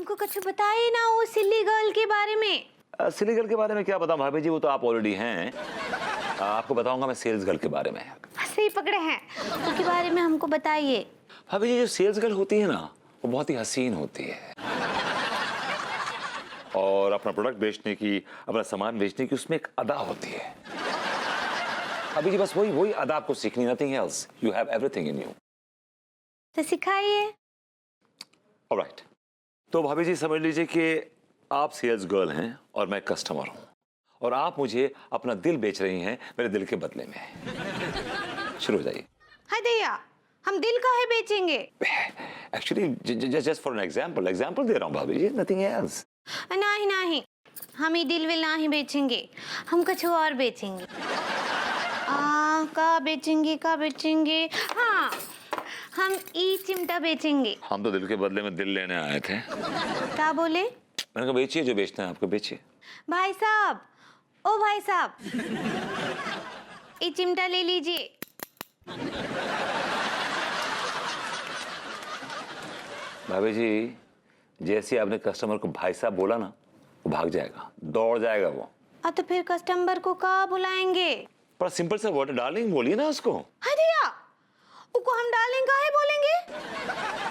हमको कुछ बताइए ना वो सिल्ली गर्ल के बारे में। सिली गर्ल के बारे में क्या बताऊं भाभी जी, वो तो आप ऑलरेडी हैं। आपको बताऊंगा मैं सेल्स गर्ल के बारे में। सही पकड़े हैं, उसके बारे में हमको बताइए। भाभी जी जो सेल्स गर्ल होती है ना वो बहुत ही हसीन होती है और अपना प्रोडक्ट बेचने की, अपना सामान बेचने की उसमें एक अदा होती है। अभी जी बस वही अदा आपको सीखनी, nothing else. You have everything in you. तो सिखाइए। ऑलराइट, तो भाभी जी समझ लीजिए कि आप सेल्स गर्ल हैं और मैं कस्टमर हूं और आप मुझे अपना दिल बेच रही हैं मेरे दिल के बदले में। शुरू हो जाइए। हाय दैया, हम दिल काहे बेचेंगे? Actually just for an example दे रहा हूं भाभी जी, नथिंग एल्स। नहीं नहीं, हम ये दिल विल नहीं बेचेंगे, हम कुछ और बेचेंगे। का बेचेंगे? हाँ, हम ई चिमटा बेचेंगे। हम तो दिल के बदले में दिल लेने आए थे। क्या बोले? मैंने कहा बेचिए, जो बेचना है आपको बेचिए। भाई साहब, ओ भाई साहब, ये चिमटा ले लीजिए। भाभी जी जैसे आपने कस्टमर को भाई साहब बोला ना, वो भाग जाएगा, दौड़ जाएगा वो। तो फिर कस्टमर को कहाँ बुलाएंगे? पर सिंपल सा वर्ड डार्लिंग बोलिए ना उसको। हाँ भैया, उसको हम डार्लिंग काहे बोलेंगे?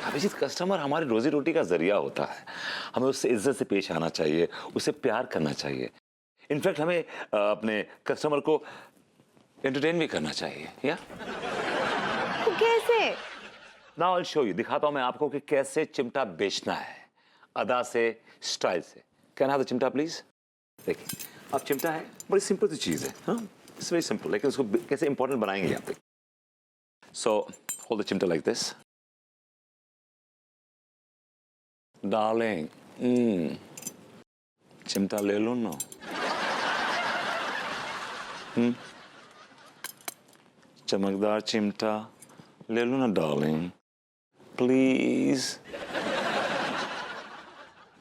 अभिजीत, कस्टमर हमारी रोजी रोटी का जरिया होता है, हमें उससे इज्जत से पेश आना चाहिए, उससे प्यार करना चाहिए। इनफैक्ट हमें अपने कस्टमर को एंटरटेन भी करना चाहिए। या कैसे? Now I will show you, दिखाता हूं मैं आपको कि कैसे चिमटा बेचना है, अदा से, स्टाइल से। कैन आई हैव द चिमटा प्लीज? देखिए अब चिमटा है, बड़ी सिंपल सी चीज है, हाँ इट्स वेरी सिंपल, लेकिन उसको कैसे इंपॉर्टेंट बनाएंगे यहाँ पे। सो होल्ड द चिमटा लाइक दिस। डार्लिंग, चिमटा ले लो ना। चमकदार चिमटा ले लो ना darling, please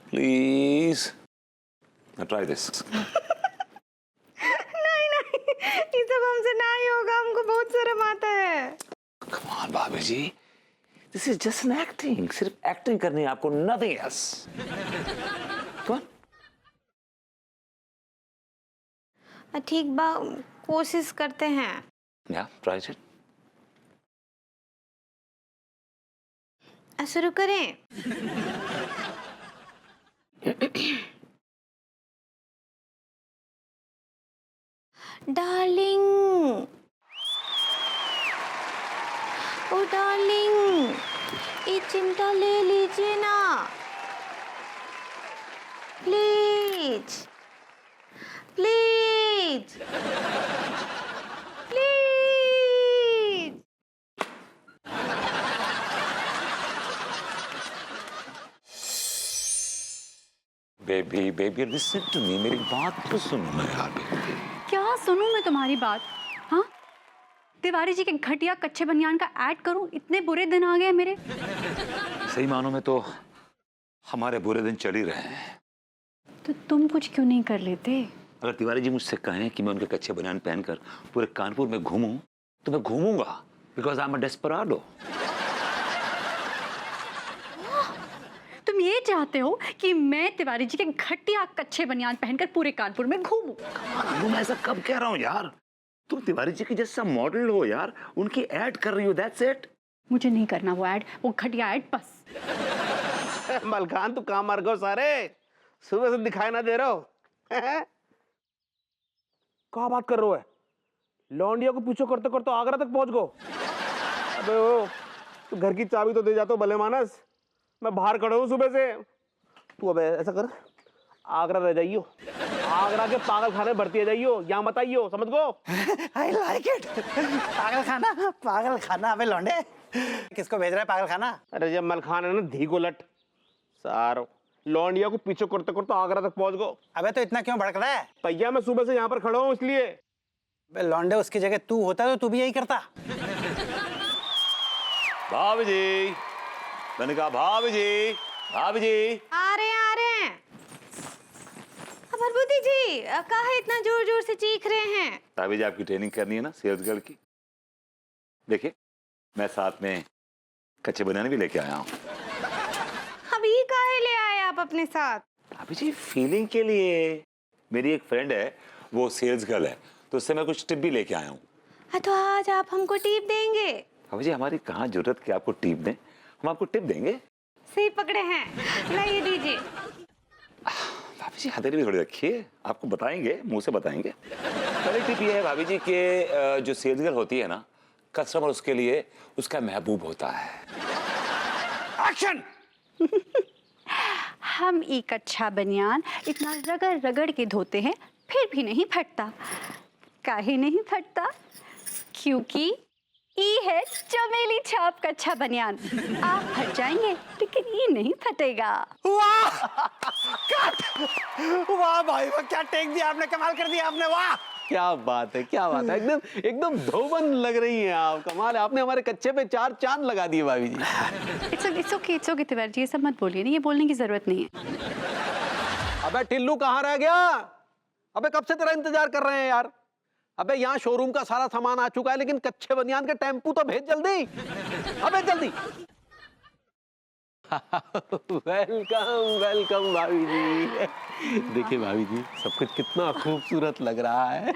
please. Now try this. नहीं, ये सब हमसे नहीं होगा, हमको बहुत शर्म आता है। Come on भाभी जी, this is just an acting, सिर्फ एक्टिंग करनी है आपको, nothing else. Come on. ठीक बा, कोशिश करते हैं। Yeah, try it. शुरू करें? डार्लिंग, ओ डार्लिंग, ये चिमटा ले लीजिए ना, please please please. Baby listen to me, मेरी बात तो सुनो ना यार बेबी। क्या सुनूं मैं तुम्हारी बात? हाँ, तिवारी जी के घटिया कच्चे बनियान का ऐड करूं? इतने बुरे दिन आ गए मेरे। सही मानों में तो हमारे बुरे दिन चल ही रहे हैं। तो तुम कुछ क्यों नहीं कर लेते? अगर तिवारी जी मुझसे कहें कि मैं उनके कच्चे बनियान पहनकर पूरे कानपुर में घूमूं तो मैं घूमूंगा, बिकॉज आई एम अ डेस्पराडो। तुम ये चाहते हो कि मैं तिवारी जी के घटिया कच्चे बनियान पहनकर पूरे कानपुर में घूमूं? मैं ऐसा कब कह रहा हूँ यार, तुम तिवारी जी की जैसा मॉडल हो यार, उनकी ऐड कर रही हो, दैट्स इट। मुझे नहीं करना वो ऐड, वो घटिया ऐड बस। मलखान तू कहाँ मर गए सारे, सुबह से दिखाई ना दे रहे हो। क्या बात कर रहे हो? लौंडिया को पीछे करते करते आगरा तक पहुंच गो। अबे ओ, तू घर की चाबी तो दे जाता भले मानस, मैं बाहर खड़ा हूँ सुबह से। तू अब ऐसा कर, आगरा रह जाइयो, आगरा के पागल खाने भर्ती आ जाइयो, यहाँ बताइयो, समझ गो। I like it. पागल खाना अबे लौंडे, किसको भेज रहा है पागल खाना? अरे जब मलखान है ना धी को लट सारो, लौंडिया को पीछे करते करते आगरा तक पहुंच गो। अबे तो इतना क्यों भड़क रहा है? भैया मैं सुबह से यहाँ पर खड़ा हूँ इसलिए। अबे लौंडे, उसकी जगह तू होता तो तू भी यही करता। भाभी जी, मैंने कहा भाभी जी, भाभी जी। आ रहे हैं। भरभूति जी, काहे इतना जोर जोर से चीख रहे हैं? भाभी जी आपकी ट्रेनिंग करनी है ना सेल्स गर्ल की। देखिए मैं साथ में कच्चे बनाने भी लेके आया हूँ। अब ये काहे ले आए आप आप अपने साथ? भाभी जी फीलिंग के लिए। मेरी एक फ्रेंड है, वो सेल्स गर्ल है, तो उससे मैं कुछ टिप भी लेके आया हूँ। हाँ, तो आज आप हमको टिप देंगे? भाभी जी हमारी कहाँ जरूरत कि आपको टिप दें, हम आपको टिप देंगे। सही पकड़े हैं, लाइए दीजिए। भाभी जी हथेली भी थोड़ी रखिए, आपको बताएंगे, मुंह से बताएंगे। पहली टिप ये है भाभी जी कि जो सेल्स गर्ल होती है ना, कस्टमर उसके लिए उसका महबूब होता है। एक्शन। हम एक अच्छा बनियान इतना रगड़ रगड़ के धोते हैं फिर भी नहीं फटता। काहे नहीं फटता? क्योंकि ये है चमेली छाप का अच्छा बनियान। आप फट जाएंगे लेकिन ये नहीं फटेगा। वाह वाह भाई वाह, क्या टेक दिया आपने, कमाल कर दिया आपने, वाह। क्या बात है, क्या बात है, एकदम एकदम धोबन लग रही हैं आप। कमाल है, आपने हमारे कच्चे पे 4 चांद लगा दिए भाभी जी। इट्स ओके तिवारी जी, ये सब मत बोलिए ना, ये बोलने की जरूरत नहीं है। अबे टिल्लू कहाँ रह गया? अबे कब से तेरा इंतजार कर रहे हैं यार। अबे यहाँ शोरूम का सारा सामान आ चुका है, लेकिन कच्चे बनियान के टेम्पू तो भेज जल्दी। अबे जल्दी। वेलकम वेलकम भाभी जी। देखिए भाभी जी, सब कुछ कितना खूबसूरत लग रहा है।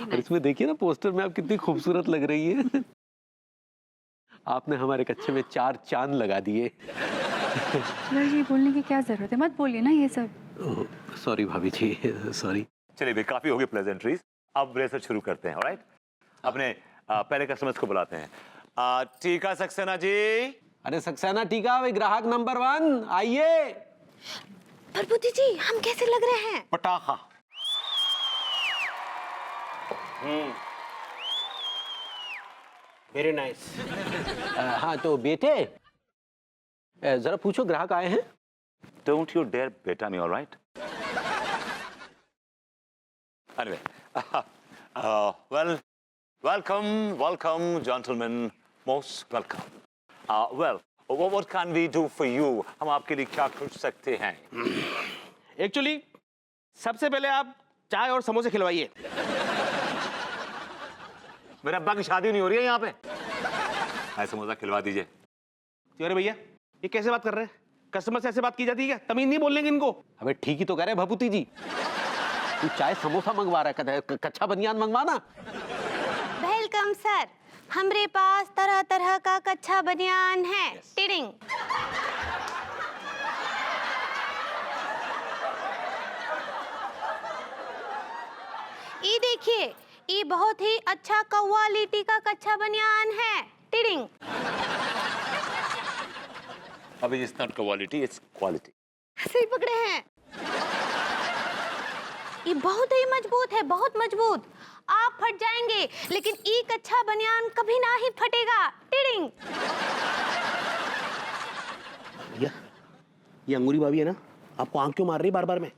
और इसमें देखिए ना, पोस्टर में आप कितनी खूबसूरत लग रही है। आपने हमारे कच्चे में 4 चांद लगा दिए। तिवारी जी, बोलने की क्या जरूरत है, मत बोलिए ना ये सब। सॉरी भाभी जी, सॉरी। चलिए भाई, काफी हो गई प्लेजेंट्रीज, अब रेसर शुरू करते हैं। ऑलराइट, अपने पहले कस्टमर्स को बुलाते हैं। टीका सक्सेना जी। अरे सक्सेना टीका, वे ग्राहक नंबर 1 आइए। प्रभुति जी, हम कैसे लग रहे हैं? पटाखा। Very nice. हाँ तो बेटे, जरा पूछो ग्राहक आए हैं? Don't you dare beta me, all right? Anyway, welcome, gentlemen, most welcome. What can we do for you? हम आपके लिए क्या कर सकते हैं? एक्चुअली सबसे पहले आप चाय और समोसे खिलवाइए। मेरे अब्बा की शादी नहीं हो रही है यहाँ पे। ऐसे समोसा खिलवा दीजिए। अरे भैया, ये कैसे बात कर रहे हैं? कस्टमर से ऐसे बात की जाती है क्या? तमीज नहीं बोलेंगे इनको। अबे ठीक ही तो कह रहे हैं भभूति जी। तू चाय समोसा मंगवा रहा है, कच्चा बनियान मंगवाना। वेलकम सर, हमरे पास तरह तरह का कच्चा बनियान है। टिडिंग। ये देखिए, ये बहुत ही अच्छा क्वालिटी का कच्चा बनियान है। टिडिंग। अभी it's not quality, it's quality. सही पकड़े हैं। ये बहुत ही मजबूत है, बहुत मजबूत। आप फट जाएंगे लेकिन ये कच्चा बनियान कभी ना ही फटेगा। टिडिंग। भैया, ये अंगूरी भाभी है ना, आपको आंख क्यों मार रही बार बार में?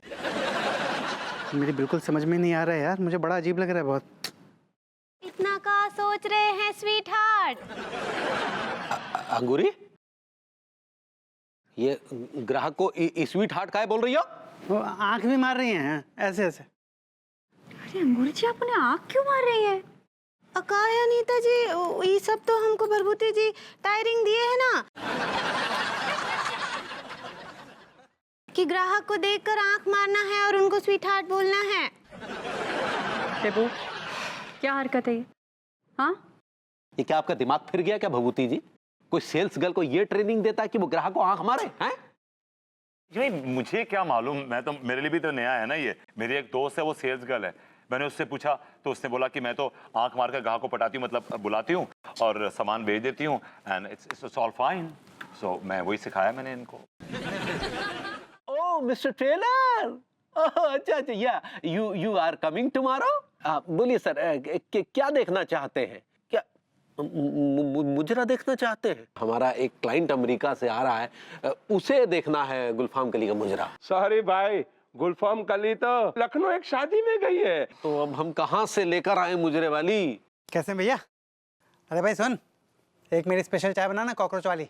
मेरी बिल्कुल समझ में नहीं आ रहा है यार, मुझे बड़ा अजीब लग रहा है बहुत। इतना का सोच रहे हैं स्वीट हार्ट? अंगूरी, ये ग्राहक को स्वीट हार्ट काहे बोल रही हो? वो आंख भी मार रही हैं ऐसे ऐसे। अरे अंगूरी जी, आप उन्हें आँख क्यों मार रही है? अकाय अनीता जी, ये सब तो हमको प्रभुति जी टायरिंग दिए है ना, कि ग्राहक को देखकर आंख मारना है और उनको स्वीट हार्ट बोलना है। देबू, क्या हरकत है ये? हाँ, ये क्या आपका दिमाग फिर गया क्या भभूति जी? कोई सेल्स गर्ल को ये ट्रेनिंग देता है कि वो ग्राहक को आंख मारे हैं? भाई मुझे क्या मालूम, मैं तो, मेरे लिए भी तो नया है ना ये। मेरी एक दोस्त है, वो सेल्स गर्ल है। मैंने उससे पूछा तो उसने बोला कि मैं तो आंख मार कर ग्राहक को पटाती हूँ, मतलब बुलाती हूँ और सामान भेज देती हूँ, एंड इट्स ऑल फाइन। सो मैं वही सिखाया मैंने इनको। ओह मिस्टर टेलर, ओह अच्छा अच्छा, या यू आर कमिंग टुमारो। बोलिए सर, क्या देखना चाहते हैं? क्या मुजरा देखना चाहते हैं? हमारा एक क्लाइंट अमेरिका से आ रहा है, उसे देखना है गुलफाम कली का मुजरा। सॉरी भाई, गुलफाम कली तो लखनऊ एक शादी में गई है। तो अब हम कहाँ से लेकर आए मुजरे वाली? कैसे भैया? अरे भाई सुन, एक मेरी स्पेशल चाय बनाना कॉकरोच वाली।